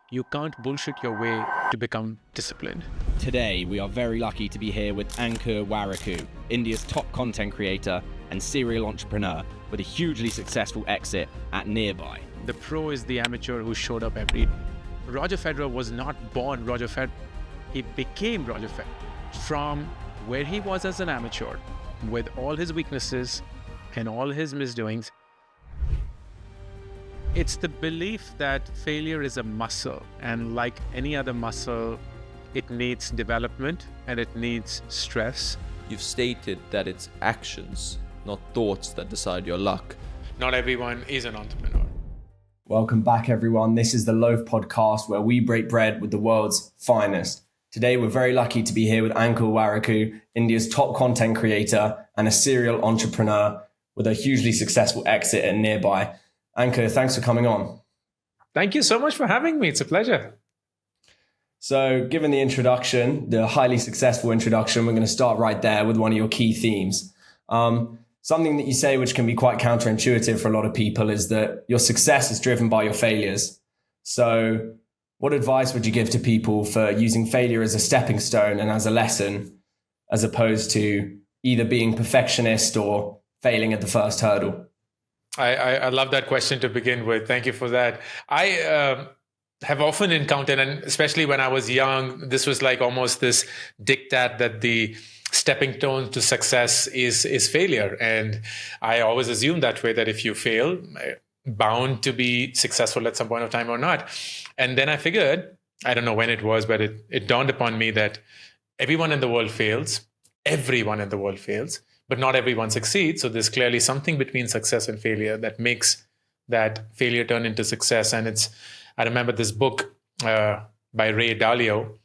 You can't bullshit your way to become disciplined. Today, we are very lucky to be here with Ankur Warikoo, India's top content creator and serial entrepreneur with a hugely successful exit at Nearby. The pro is the amateur who showed up every day. Roger Federer was not born Roger Federer. He became Roger Federer from where he was as an amateur with all his weaknesses and all his misdoings. It's the belief that failure is a muscle, and like any other muscle, it needs development and it needs stress. You've stated that it's actions, not thoughts, that decide your luck. Not everyone is an entrepreneur. Welcome back, everyone. This is the Loaf Podcast, where we break bread with the world's finest. Today, we're very lucky to be here with Ankur Warikoo, India's top content creator and a serial entrepreneur with a hugely successful exit at Nearby. Ankur, thanks for coming on. Thank you so much for having me. It's a pleasure. So, given the introduction, the highly successful introduction, we're going to start right there with one of your key themes. Something that you say, which can be quite counterintuitive for a lot of people, is that your success is driven by your failures. So, what advice would you give to people for using failure as a stepping stone and as a lesson, as opposed to either being perfectionist or failing at the first hurdle? I love that question to begin with. Thank you for that. I have often encountered, and especially when I was young, this was like almost this diktat that the stepping stone to success is failure. And I always assumed that way, that if you fail, bound to be successful at some point of time or not. And then I figured, I don't know when it was, but it dawned upon me that everyone in the world fails. Everyone in the world fails. But not everyone succeeds. So there's clearly something between success and failure that makes that failure turn into success. And I remember this book by Ray Dalio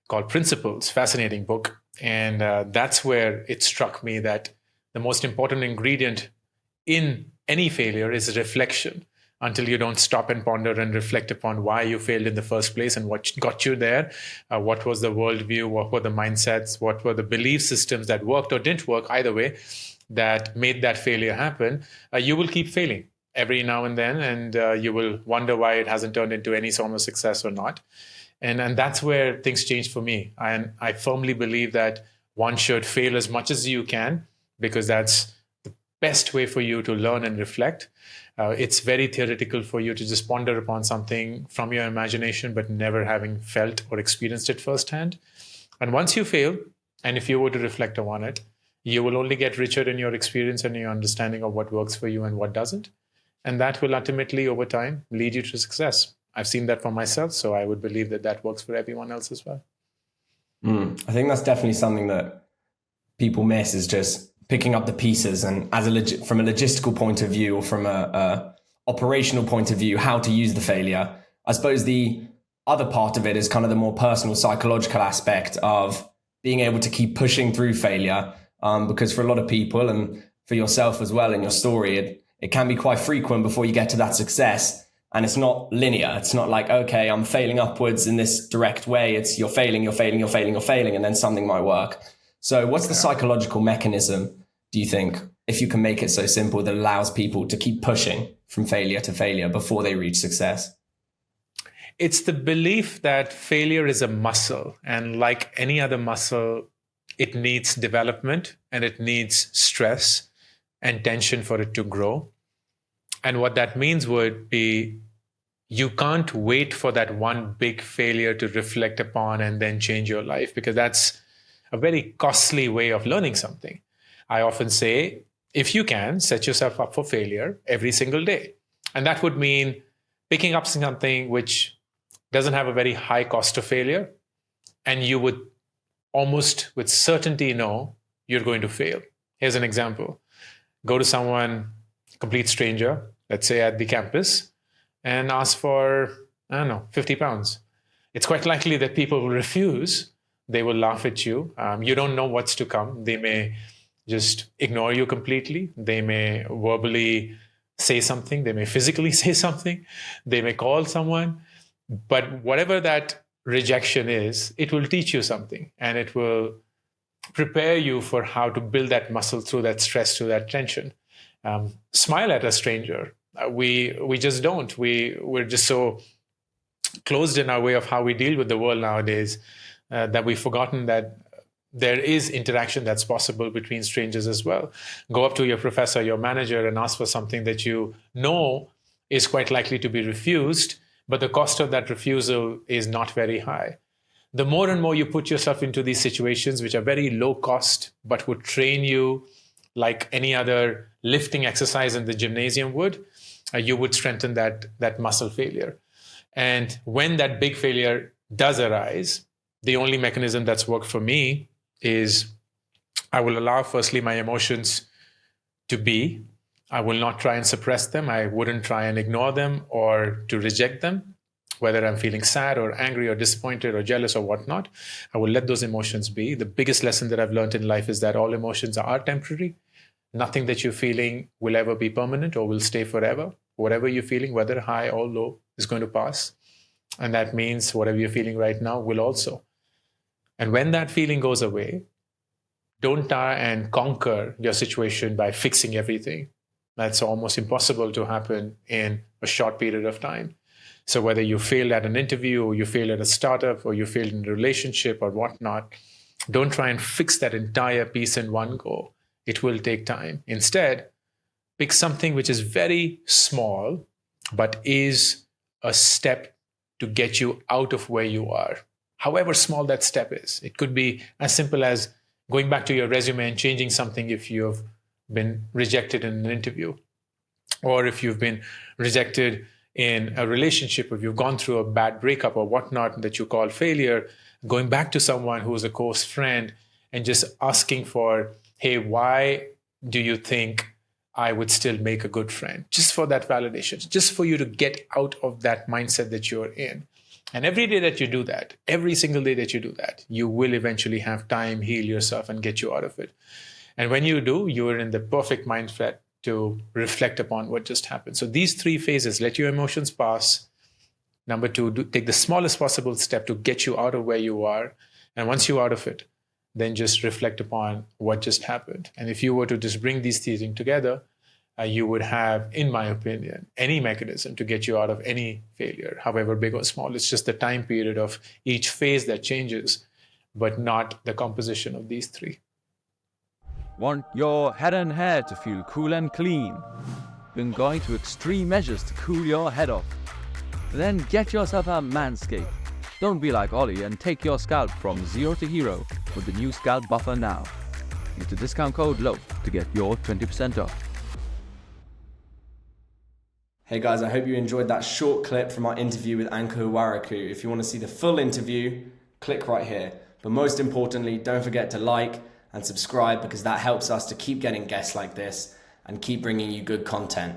called Principles, fascinating book. And that's where it struck me that the most important ingredient in any failure is reflection. Until you don't stop and ponder and reflect upon why you failed in the first place and what got you there, what was the worldview, what were the mindsets, what were the belief systems that worked or didn't work, either way, that made that failure happen, you will keep failing every now and then, and you will wonder why it hasn't turned into any sort of success or not. And that's where things changed for me. And I firmly believe that one should fail as much as you can, because that's the best way for you to learn and reflect. It's very theoretical for you to just ponder upon something from your imagination, but never having felt or experienced it firsthand. And once you fail, and if you were to reflect upon it, you will only get richer in your experience and your understanding of what works for you and what doesn't. And that will ultimately, over time, lead you to success. I've seen that for myself, so I would believe that that works for everyone else as well. I think that's definitely something that people miss, is just picking up the pieces, and from a logistical point of view or from a operational point of view, how to use the failure. I suppose the other part of it is kind of the more personal psychological aspect of being able to keep pushing through failure. Because for a lot of people, and for yourself as well in your story, it can be quite frequent before you get to that success. And it's not linear. It's not like, okay, I'm failing upwards in this direct way. It's you're failing, and then something might work. So what's the psychological mechanism, do you think, if you can make it so simple, that allows people to keep pushing from failure to failure before they reach success? It's the belief that failure is a muscle. And like any other muscle, it needs development and it needs stress and tension for it to grow. And what that means would be, you can't wait for that one big failure to reflect upon and then change your life, because that's a very costly way of learning something. I often say, if you can, set yourself up for failure every single day. And that would mean picking up something which doesn't have a very high cost of failure, and you would almost with certainty know you're going to fail. Here's an example. Go to someone, complete stranger, let's say at the campus, and ask for, 50 pounds. It's quite likely that people will refuse. They will laugh at you. You don't know what's to come. They may just ignore you completely. They may verbally say something. They may physically say something. They may call someone. But whatever that rejection is, it will teach you something, and it will prepare you for how to build that muscle through that stress, through that tension. Smile at a stranger. We just don't. We're just so closed in our way of how we deal with the world nowadays, that we've forgotten that there is interaction that's possible between strangers as well. Go up to your professor, your manager, and ask for something that you know is quite likely to be refused, but the cost of that refusal is not very high. The more and more you put yourself into these situations, which are very low cost, but would train you like any other lifting exercise in the gymnasium would, you would strengthen that muscle failure. And when that big failure does arise, the only mechanism that's worked for me is I will allow firstly my emotions to be. I will not try and suppress them. I wouldn't try and ignore them or to reject them, whether I'm feeling sad or angry or disappointed or jealous or whatnot. I will let those emotions be. The biggest lesson that I've learned in life is that all emotions are temporary. Nothing that you're feeling will ever be permanent or will stay forever. Whatever you're feeling, whether high or low, is going to pass. And that means whatever you're feeling right now will also. And when that feeling goes away, don't try and conquer your situation by fixing everything. That's almost impossible to happen in a short period of time. So whether you failed at an interview or you failed at a startup or you failed in a relationship or whatnot, don't try and fix that entire piece in one go. It will take time. Instead, pick something which is very small, but is a step to get you out of where you are. However small that step is. It could be as simple as going back to your resume and changing something if you've been rejected in an interview, or if you've been rejected in a relationship, if you've gone through a bad breakup or whatnot that you call failure, going back to someone who is a close friend and just asking for, hey, why do you think I would still make a good friend? Just for that validation, just for you to get out of that mindset that you're in. And every day that you do that, every single day that you do that, you will eventually have time, heal yourself, and get you out of it. And when you do, you're in the perfect mindset to reflect upon what just happened. So these three phases: let your emotions pass. Number two, take the smallest possible step to get you out of where you are. And once you're out of it, then just reflect upon what just happened. And if you were to just bring these things together, you would have, in my opinion, any mechanism to get you out of any failure, however big or small. It's just the time period of each phase that changes, but not the composition of these three. Want your head and hair to feel cool and clean? Been going to extreme measures to cool your head off? Then get yourself a Manscaped. Don't be like Ollie and take your scalp from zero to hero with the new Scalp Buffer now. Use the discount code LOAF to get your 20% off. Hey guys, I hope you enjoyed that short clip from our interview with Ankur Warikoo. If you want to see the full interview, click right here. But most importantly, don't forget to like and subscribe, because that helps us to keep getting guests like this and keep bringing you good content.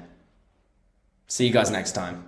See you guys next time.